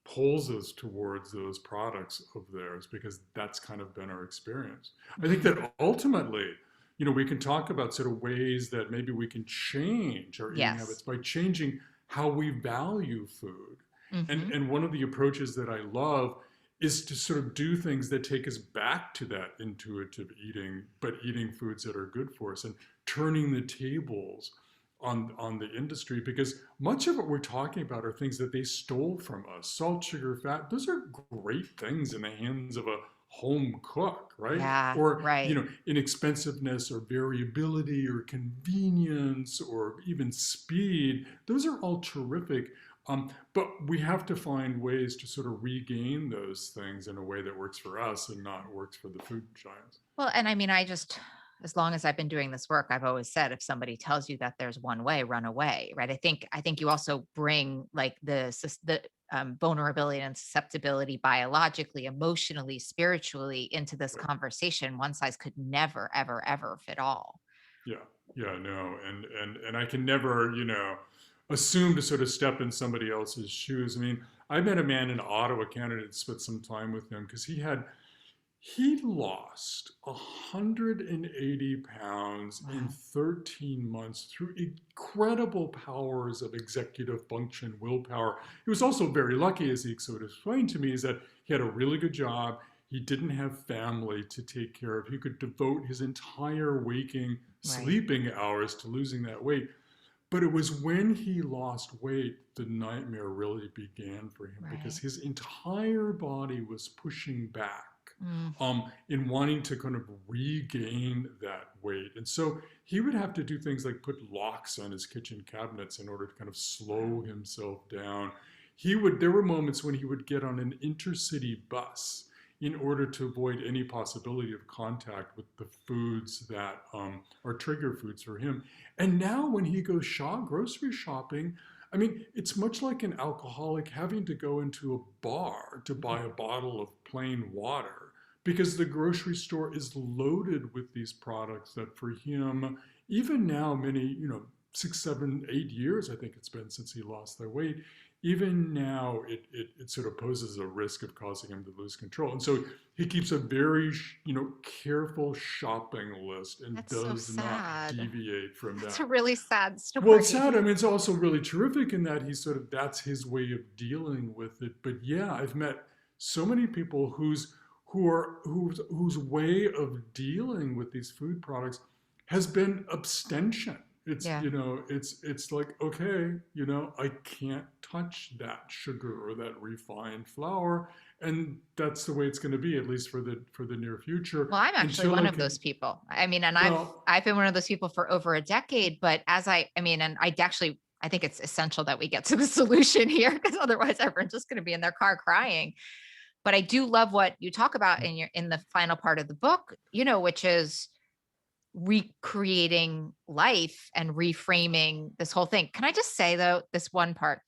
pulls us towards those products of theirs because that's kind of been our experience. I think Mm. that ultimately, we can talk about sort of ways that maybe we can change our eating habits Yes. by changing how we value food. Hmm. And one of the approaches that I love is to sort of do things that take us back to that intuitive eating, but eating foods that are good for us and turning the tables on the industry because much of what we're talking about are things that they stole from us. Salt, sugar, fat, those are great things in the hands of a home cook, right? Yeah. Or, Right. inexpensiveness or variability or convenience or even speed. Those are all terrific. But we have to find ways to sort of regain those things in a way that works for us and not works for the food giants. Well, and I mean, as long as I've been doing this work, I've always said, if somebody tells you that there's one way, run away, right? I think you also bring like the vulnerability and susceptibility biologically, emotionally, spiritually into this Right. conversation. One size could never, ever, ever fit all. Yeah, yeah, no, and I can never, assume to sort of step in somebody else's shoes. I mean, I met a man in Ottawa, Canada, and spent some time with him because he lost 180 pounds in Wow. 13 months through incredible powers of executive function, willpower. He was also very lucky, as he sort of explained to me, is that he had a really good job. He didn't have family to take care of. He could devote his entire waking, Right. sleeping hours to losing that weight. But it was when he lost weight the nightmare really began for him because Right. his entire body was pushing back Mm. in wanting to kind of regain that weight. And so he would have to do things like put locks on his kitchen cabinets in order to kind of slow Wow. himself down. There were moments when he would get on an intercity bus in order to avoid any possibility of contact with the foods that are trigger foods for him. And now when he goes grocery shopping, I mean, it's much like an alcoholic having to go into a bar to buy a bottle of plain water because the grocery store is loaded with these products that for him, even now, many, 6, 7, 8 years, I think it's been since he lost that weight, even now it sort of poses a risk of causing him to lose control. And so he keeps a very, careful shopping list and That's so does not sad. deviate from That's that. a really sad Well, it's sad. I story. mean, it's also really terrific in that he's sort of, that's his way of dealing with it. But yeah, I've met so many people whose way of dealing with these food products has been abstention. It's, Yeah. it's like, okay, I can't touch that sugar or that refined flour, and that's the way it's going to be, at least for the near future, Well, I'm actually until one I of those can. people. I mean, and Well, I've been one of those people for over a decade, but I mean, and I think it's essential that we get to the solution here because otherwise everyone's just going to be in their car crying. But I do love what you talk about in the final part of the book, which is recreating life and reframing this whole thing. Can I just say though, this one part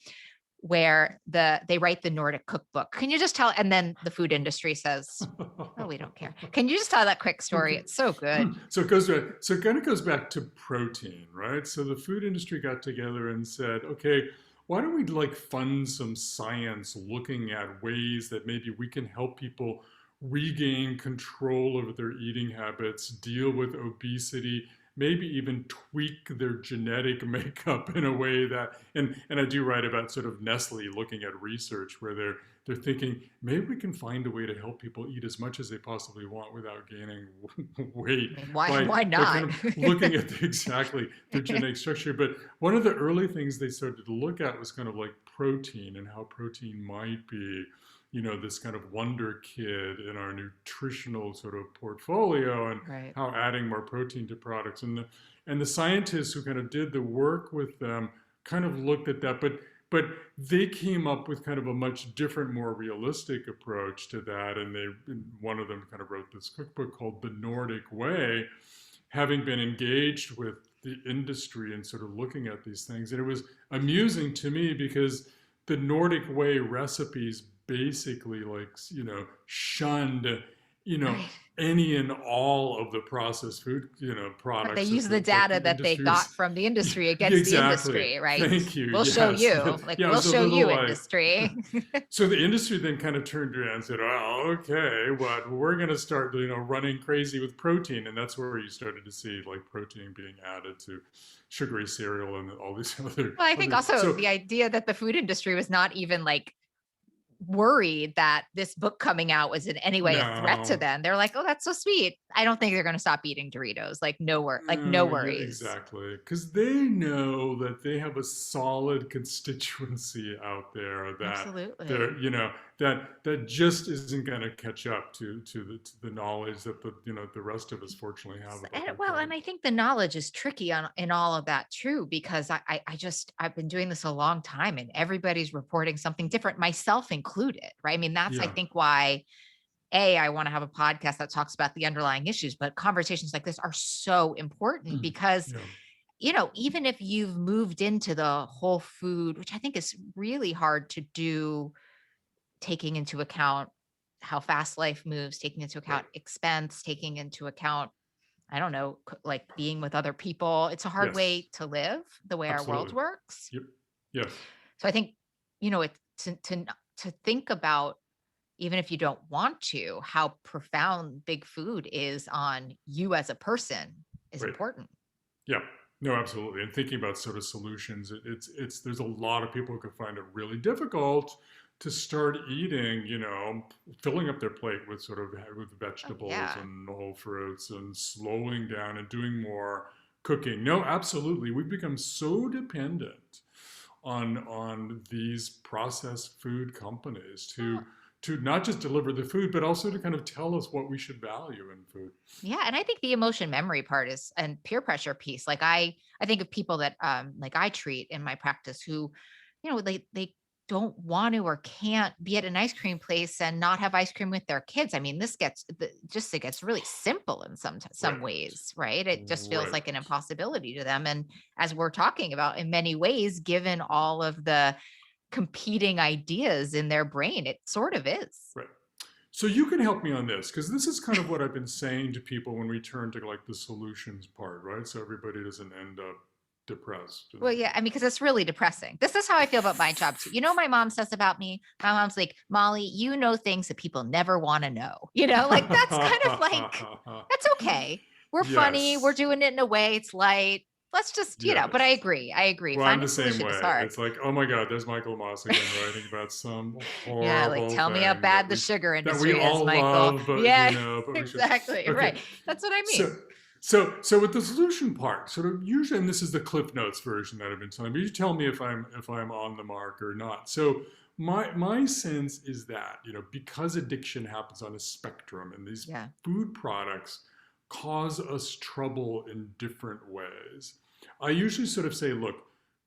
where they write the Nordic cookbook. Can you just tell? And then the food industry says, "Oh, we don't care." Can you just tell that quick story? okay. It's so good. So it goes back. So it kind of goes back to protein, right? So the food industry got together and said, okay, why don't we like fund some science looking at ways that maybe we can help people regain control over their eating habits, deal with obesity, maybe even tweak their genetic makeup in a way that, and I do write about sort of Nestle looking at research where they're thinking maybe we can find a way to help people eat as much as they possibly want without gaining weight I mean, why by kind not? of looking at exactly their genetic structure. But one of the early things they started to look at was kind of like protein and how protein might be, this kind of wonder kid in our nutritional sort of portfolio, and Right. how adding more protein to products, and the scientists who kind of did the work with them kind of looked at that, but they came up with kind of a much different, more realistic approach to that. And one of them kind of wrote this cookbook called The Nordic Way, having been engaged with the industry and sort of looking at these things. And it was amusing to me because the Nordic Way recipes basically like, shunned, you know, Right. any and all of the processed food, But they products use the that data the that they got industries. from the industry against the Exactly. industry, right? Thank you. We'll show Yes. you, like, Yeah, it we'll was a show little you like, industry. so the industry then kind of turned around and said, "Oh, okay, what we're going to start, running crazy with protein," and that's where you started to see like protein being added to sugary cereal and all these Well, I think other. also So the idea that the food industry was not even like worried that this book coming out was in any way a threat to no, them. They're like, "Oh, that's so sweet." I don't think they're going to stop eating Doritos. Like no no, yeah, worries. exactly, because they know that they have a solid constituency out there that they're, Absolutely. that just isn't going to catch up to the knowledge that the rest of us fortunately have about And, their well, and product. I think the knowledge is tricky in all of that too, because I've been doing this a long time and everybody's reporting something different, myself included, right? I mean, that's I Yeah. think why I want to have a podcast that talks about the underlying issues, but conversations like this are so important because, Yeah. even if you've moved into the whole food, which I think is really hard to do, taking into account how fast life moves, taking into Right. account expense, taking into account, I don't know, like being with other people. It's a hard Yes. way to live the way our world Absolutely. works. Yep. Yes. So I think, it to think about, even if you don't want to, how profound big food is on you as a person is Right. important. Yeah. No, absolutely. And thinking about sort of solutions, it's there's a lot of people who can find it really difficult to start eating, filling up their plate with sort of with Oh vegetables yeah. and whole fruits and slowing down and doing more cooking. No, absolutely. We've become so dependent on these processed food companies Well, to not just deliver the food, but also to kind of tell us what we should value in food. yeah, and I think the emotion memory part is and peer pressure piece. Like I think of people that like I treat in my practice who, they don't want to or can't be at an ice cream place and not have ice cream with their kids. I mean, it gets really simple in some Right. ways, right? It just feels like an Right. impossibility to them. And as we're talking about, in many ways, given all of the competing ideas in their brain, it sort of is. Right. So you can help me on this, because this is kind of what I've been saying to people when we turn to like the solutions part, right? So everybody doesn't end up depressed. Well, yeah, I mean, because it's really depressing. This is how I feel about my job too. You know, my mom says about me, my mom's like, Molly, you know things that people never want to know. Like that's kind of like, that's okay. We're funny. We're Yes. doing it in a way. It's light. Let's just, but I Yes. agree. I agree. Well, I'm Finding the same solution is way. hard. It's like, oh my God, there's Michael Moss again writing about some Yeah, like horrible tell me how thing bad the sugar that we industry is, all Michael. love, but Yeah, but we should. exactly. Okay. Right. That's what I So mean. so with the solution part, sort of usually, and this is the Cliff Notes version that I've been telling you. You tell me if I'm on the mark or not. So my sense is that, because addiction happens on a spectrum, and these Yeah. food products cause us trouble in different ways. I usually sort of say, look,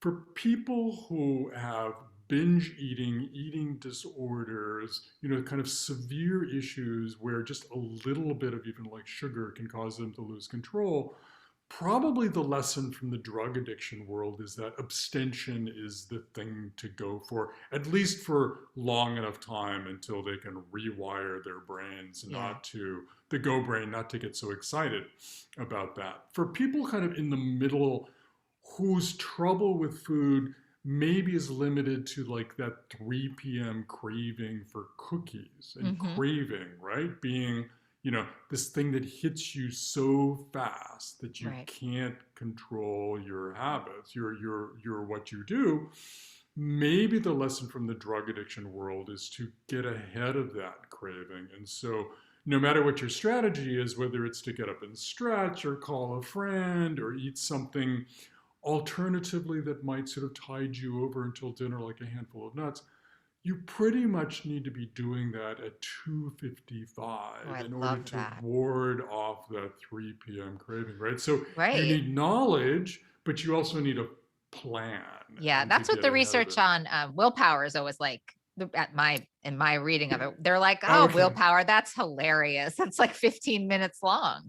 for people who have binge eating, eating disorders, kind of severe issues where just a little bit of even like sugar can cause them to lose control, probably the lesson from the drug addiction world is that abstention is the thing to go for, at least for long enough time until they can rewire their brains, Yeah. the go brain, not to get so excited about that. For people kind of in the middle whose trouble with food maybe is limited to like that 3 p.m. craving for cookies and craving, right? Being, this thing that hits you so fast that you Right. can't control your habits, your what you do. Maybe the lesson from the drug addiction world is to get ahead of that craving. And so no matter what your strategy is, whether it's to get up and stretch or call a friend or eat something alternatively that might sort of tide you over until dinner, like a handful of nuts, you pretty much need to be doing that at 2:55 I in order love to that. ward off that 3 p.m. craving, right? So you Right. need knowledge, but you also need a plan Yeah, and to that's what get the ahead of research it. on willpower is always like. In my reading of it, they're like, oh, Okay. willpower, that's hilarious. It's like 15 minutes long.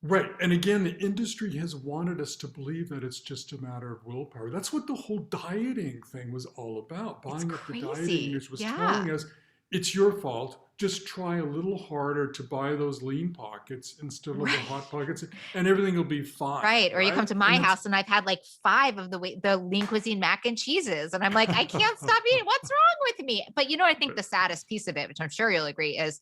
Right. And again, the industry has wanted us to believe that it's just a matter of willpower. That's what the whole dieting thing was all about. It's Buying up the dieting crazy. news was Yeah. telling us it's your fault. Just try a little harder to buy those lean pockets instead of the hot Right. pockets, and everything will be fine. Right. Or you come Right. to And my it's house and I've had like 5 of the lean cuisine mac and cheeses. And I'm like, I can't stop eating. What's wrong with me? But I think the saddest piece of it, which I'm sure you'll agree, is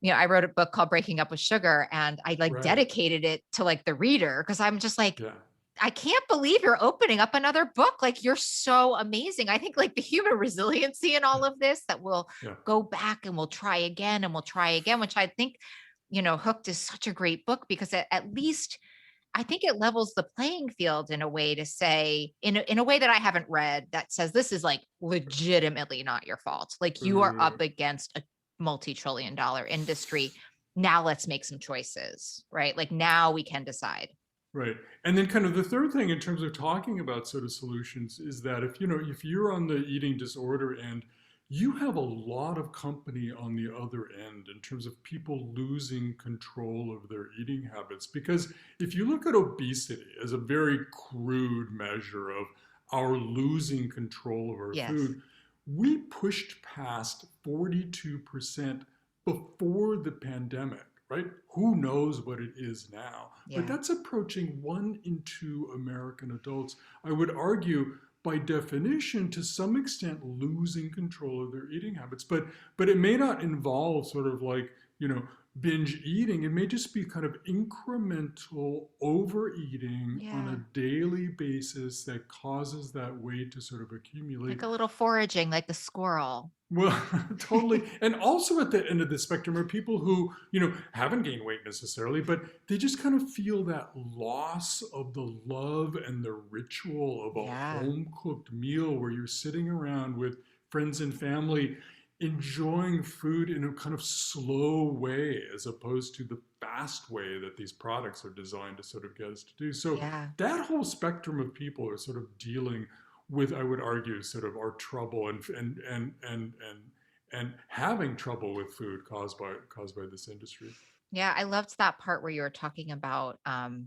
I wrote a book called Breaking Up with Sugar, and I like right. dedicated it to like the reader because I'm just like, Yeah. I can't believe you're opening up another book. Like you're so amazing. I think like the human resiliency in all of this, that we'll Yeah. go back and we'll try again and we'll try again, which I think, Hooked is such a great book because at least I think it levels the playing field in a way to say, in a way that I haven't read, that says this is like legitimately not your fault. Like you are Right. up against a multi-trillion-dollar industry. Now let's make some choices, right? Like now we can decide. Right. And then kind of the third thing in terms of talking about sort of solutions is that if you're on the eating disorder end, you have a lot of company on the other end in terms of people losing control of their eating habits. Because if you look at obesity as a very crude measure of our losing control of our Yes. food, we pushed past 42% before the pandemic, right? Who knows what it is now? But Yeah. that's approaching 1 in 2 American adults. I would argue, by definition, to some extent, losing control of their eating habits. But it may not involve sort of like, binge eating. It may just be kind of incremental overeating on Yeah. a daily basis that causes that weight to sort of accumulate. Like a little foraging, like the squirrel. Well, totally. And also at the end of the spectrum are people who, haven't gained weight necessarily, but they just kind of feel that loss of the love and the ritual of a Yeah. home cooked meal where you're sitting around with friends and family enjoying food in a kind of slow way as opposed to the fast way that these products are designed to sort of get us to do. So Yeah. that whole spectrum of people are sort of dealing with, I would argue, sort of our trouble and having trouble with food caused by this industry. Yeah, I loved that part where you were talking about. I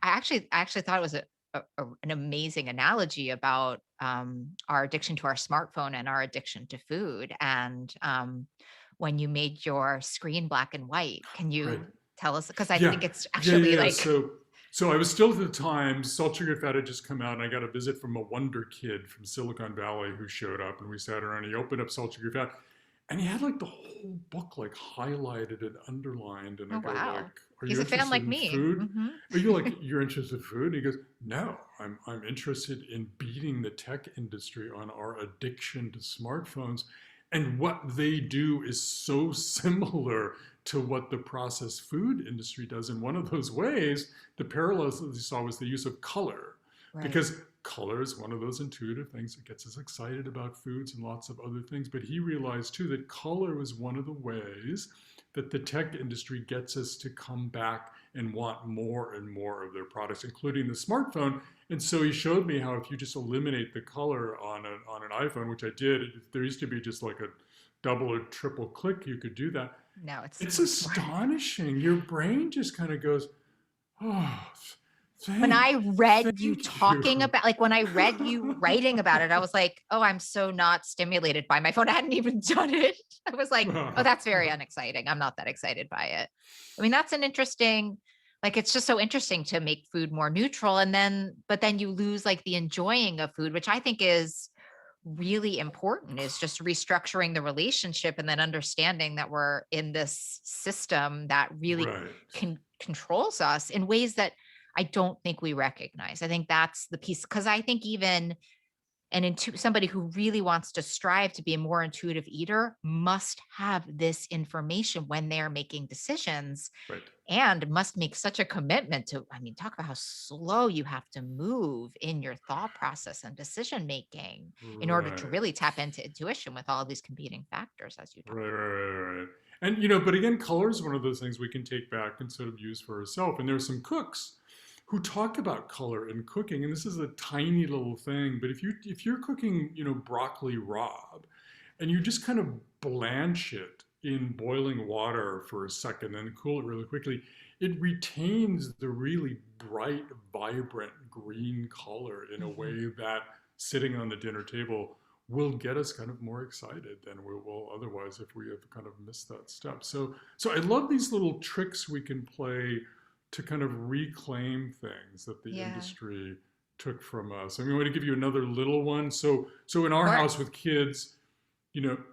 actually thought it was an amazing analogy about our addiction to our smartphone and our addiction to food. And when you made your screen black and white, can Right. you tell us? Because I Yeah. think it's Yeah. Yeah. actually Yeah. like, So I was still at the time, Salt Sugar Fat had just come out, and I got a visit from a wonder kid from Silicon Valley who showed up, and we sat around. And he opened up Salt Sugar Fat, and he had like the whole book like highlighted and underlined. And I oh go like, wow, "Are he's you a fan interested like in me. food? Are you like you're interested in food?" And he goes, "No, I'm interested in beating the tech industry on our addiction to smartphones." And what they do is so similar to what the processed food industry does. In one of those ways, the parallels that you saw was the use of color, Right. because color is one of those intuitive things that gets us excited about foods and lots of other things. But he realized too that color was one of the ways that the tech industry gets us to come back and want more and more of their products, including the smartphone. And so he showed me how if you just eliminate the color on an iPhone, which I did, there used to be just like a double or triple click, you could do that. Now it's It's much more. astonishing. Your brain just kind of goes, oh, When thank, I read you thank talking you. about, like when I read you writing about it, I was like, oh, I'm so not stimulated by my phone. I hadn't even done it. I was like, oh, that's very unexciting. I'm not that excited by it. I mean, that's an interesting, like, it's just so interesting to make food more neutral. But then you lose like the enjoying of food, which I think is really important, is just restructuring the relationship and then understanding that we're in this system that really Right. controls us in ways that I don't think we recognize. I think that's the piece, because I think even somebody who really wants to strive to be a more intuitive eater must have this information when they're making decisions, Right. and must make such a commitment to, I mean, talk about how slow you have to move in your thought process and decision making in order to Right. really tap into intuition with all these competing factors, as you talk. Right. And but again, color is one of those things we can take back and sort of use for ourselves. And there are some cooks who talk about color in cooking, and this is a tiny little thing, but if you're cooking, broccoli rabe, and you just kind of blanch it in boiling water for a second, then cool it really quickly, it retains the really bright, vibrant green color in a Mhm. way that sitting on the dinner table will get us kind of more excited than we will otherwise if we have kind of missed that step. So I love these little tricks we can play to kind of reclaim things that the Yeah. industry took from us. I mean, I'm going to give you another little one. So in Of our course. house with kids,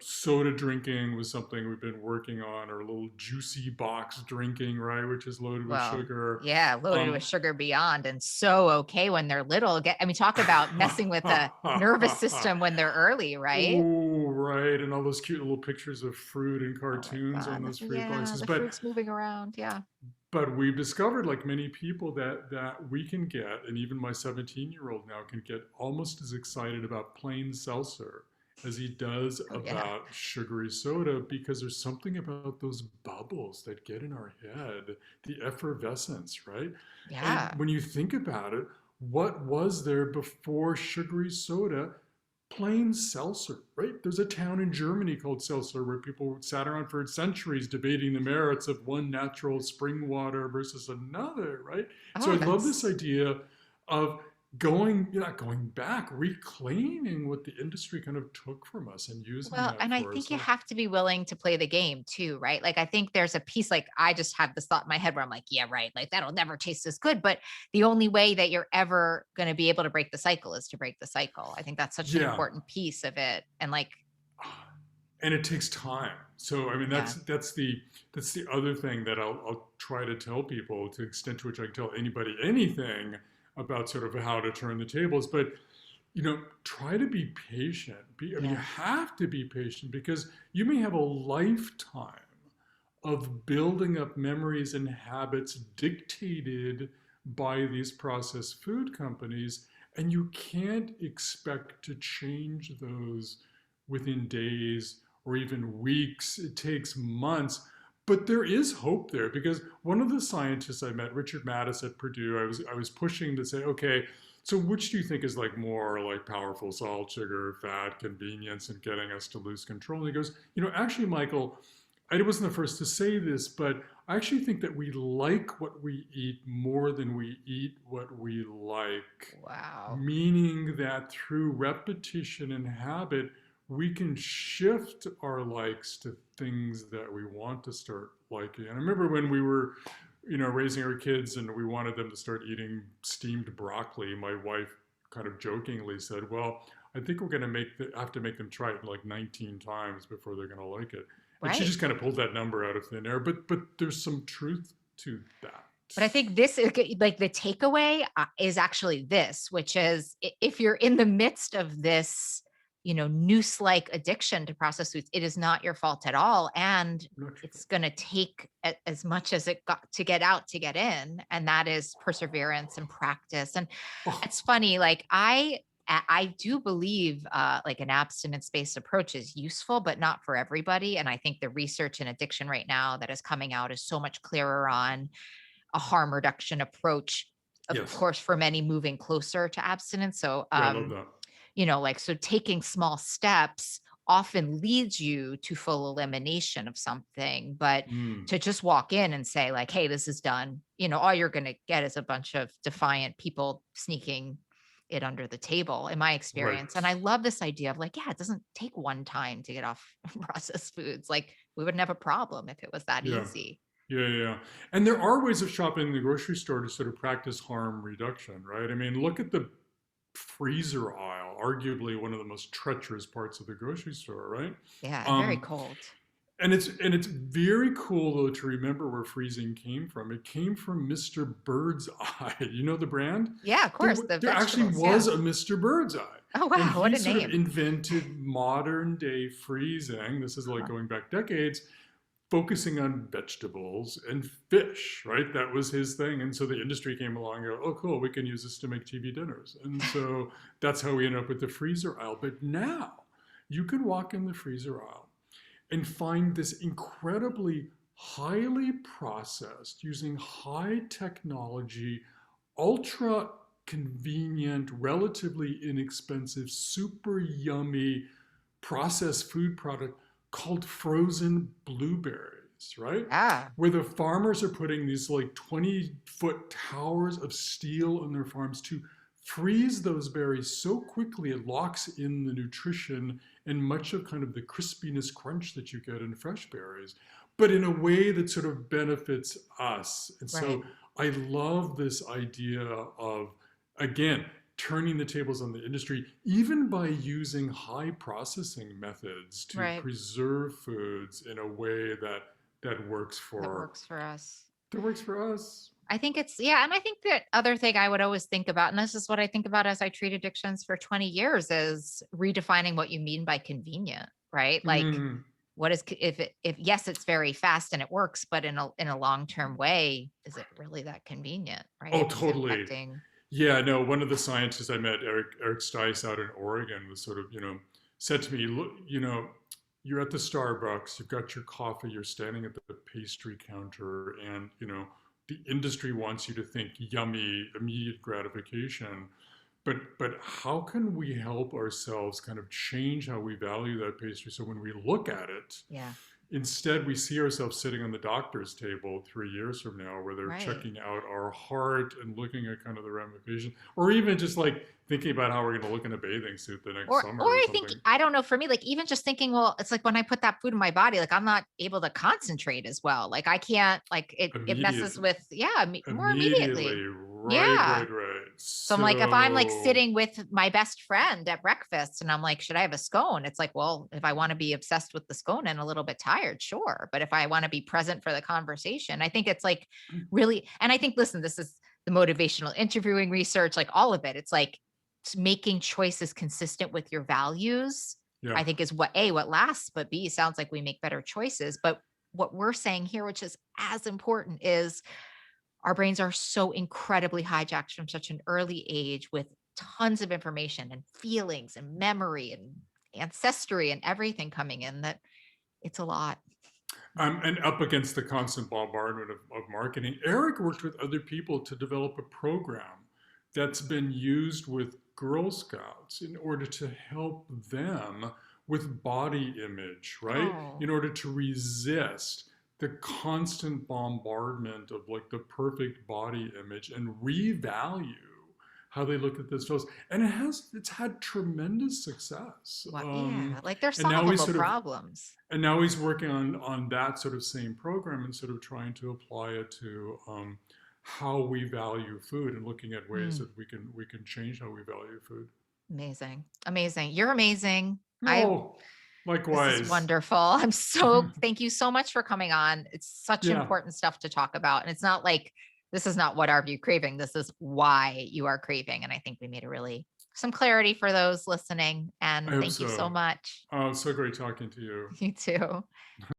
soda drinking was something we've been working on, or a little juicy box drinking, right, which is loaded with Well, sugar. yeah, loaded with Um, sugar beyond, and so okay when they're little. I mean, talk about messing with the nervous system when they're early, right? Oh, right. And all those cute little pictures of fruit and Oh my cartoons on God. those fruit Yeah, boxes. the But fruit's moving around. Yeah. but we've discovered, like many people, that we can get, and even my 17-year-old now can get almost as excited about plain seltzer as he does Oh yeah. about sugary soda, because there's something about those bubbles that get in our head, the effervescence, right? And Yeah. when you think about it, what was there before sugary soda? Plain seltzer, right? There's a town in Germany called Seltzer where people sat around for centuries debating the merits of one natural spring water versus another, right? So Oh, I love this that's idea of not going back, reclaiming what the industry kind of took from us and using well, that and I for think you ourselves. have to be willing to play the game too, right? Like I think there's a piece, like I just have this thought in my head where I'm like, yeah, right, like that'll never taste as good. But the only way that you're ever going to be able to break the cycle is to break the cycle. I think that's such an Yeah, important piece of it. And like, and it takes time. So I mean, yeah, that's the other thing that I'll try to tell people, to the extent to which I can tell anybody anything about sort of how to turn the tables. But try to be patient. I mean, you yeah, have to be patient, because you may have a lifetime of building up memories and habits dictated by these processed food companies, and you can't expect to change those within days or even weeks. It takes months. But there is hope there, because one of the scientists I met, Richard Mattis at Purdue, I was pushing to say, okay, So which do you think is like more like powerful, salt, sugar, fat, convenience, and getting us to lose control? And he goes, actually, Michael, I wasn't the first to say this, but I actually think that we like what we eat more than we eat what we like, Wow. meaning that through repetition and habit, we can shift our likes to things that we want to start liking. And I remember when we were, raising our kids and we wanted them to start eating steamed broccoli, my wife kind of jokingly said, well, I think we're going to have to make them try it like 19 times before they're going to like it. And she Right. just kind of pulled that number out of thin air. But there's some truth to that. But I think this is like the takeaway is actually this, which is if you're in the midst of this, noose-like addiction to processed foods, it is not your fault at all. And Not true. it's going to take as much as it got to get out to get in. And that is perseverance and practice. And Oh, it's funny, like I do believe like an abstinence-based approach is useful, but not for everybody. And I think the research in addiction right now that is coming out is so much clearer on a harm reduction approach, of yes. course, for many moving closer to abstinence. So, Yeah, I love that. so taking small steps often leads you to full elimination of something, but Mm, to just walk in and say like, hey, this is done, all you're going to get is a bunch of defiant people sneaking it under the table in my right. experience. And I love this idea of like, yeah, it doesn't take one time to get off processed foods. Like we wouldn't have a problem if it was that Yeah. easy. Yeah, yeah. And there are ways of shopping in the grocery store to sort of practice harm reduction, right? I mean, look at the freezer aisle, arguably one of the most treacherous parts of the grocery store, right? Yeah, and very Um, cold. and it's very cool though to remember where freezing came from. It came from Mr. Bird's Eye. You know the brand? Yeah, of There, course, the there actually vegetables, yeah. was a Mr. Bird's Eye. Oh, And wow, what he a sort of name. invented modern day freezing. This is like Huh. going back decades, focusing on vegetables and fish, right? That was his thing. And so the industry came along and go, oh, cool, we can use this to make TV dinners. And so that's how we end up with the freezer aisle. But now you can walk in the freezer aisle and find this incredibly highly processed, using high technology, ultra convenient, relatively inexpensive, super yummy processed food product called frozen blueberries, right? Yeah, Where the farmers are putting these like 20-foot towers of steel on their farms to freeze those berries so quickly it locks in the nutrition and much of kind of the crispiness crunch that you get in fresh berries, but in a way that sort of benefits us. And right, so I love this idea of, again, turning the tables on the industry, even by using high processing methods to right. preserve foods in a way that works That for works for us. that works for us. I think it's, yeah. And I think that other thing I would always think about, and this is what I think about as I treat addictions for 20 years, is redefining what you mean by convenient, right? Like, Mm. what is, if yes, it's very fast and it works, but in a long-term way, is it really that convenient, right? Oh, If it's totally. affecting, Yeah, no, one of the scientists I met, Eric Stice out in Oregon, was sort of, said to me, look, you're at the Starbucks, you've got your coffee, you're standing at the pastry counter, and, the industry wants you to think yummy, immediate gratification. But how can we help ourselves kind of change how we value that pastry so when we look at it, yeah, instead, we see ourselves sitting on the doctor's table 3 years from now, where they're right. checking out our heart and looking at kind of the ramifications, or even just like thinking about how we're going to look in a bathing suit the next Or summer or I think, something. I don't know, for me, like even just thinking, well, it's like when I put that food in my body, like I'm not able to concentrate as well. Like I can't, like it messes Immediately, with, yeah, more immediately, immediately. right, Yeah. right, right. So I'm like, if I'm like So sitting with my best friend at breakfast and I'm like, should I have a scone? It's like, well, if I want to be obsessed with the scone and a little bit tired, sure. But if I want to be present for the conversation, I think it's like really, and I think, listen, this is the motivational interviewing research, like all of it. It's like making choices consistent with your values, yeah, I think is what lasts, but B, sounds like we make better choices. But what we're saying here, which is as important, is our brains are so incredibly hijacked from such an early age with tons of information and feelings and memory and ancestry and everything coming in, that it's a lot. and up against the constant bombardment of marketing. Eric worked with other people to develop a program that's been used with Girl Scouts in order to help them with body image, right? Oh, In order to resist the constant bombardment of like the perfect body image and revalue how they look at themselves. And it's had tremendous success. what? Yeah, like they're And now we solvable sort of problems. and now he's working on that sort of same program and sort of trying to apply it to how we value food and looking at ways Mm, that we can change how we value food. amazing. Amazing. You're amazing. Oh, This is likewise. wonderful. Thank you so much for coming on. It's such Yeah, important stuff to talk about. And it's not like this is not what are you craving? This is why you are craving. And I think we made some clarity for those listening. I And hope thank you so so. much. Oh, so great talking to you. You too.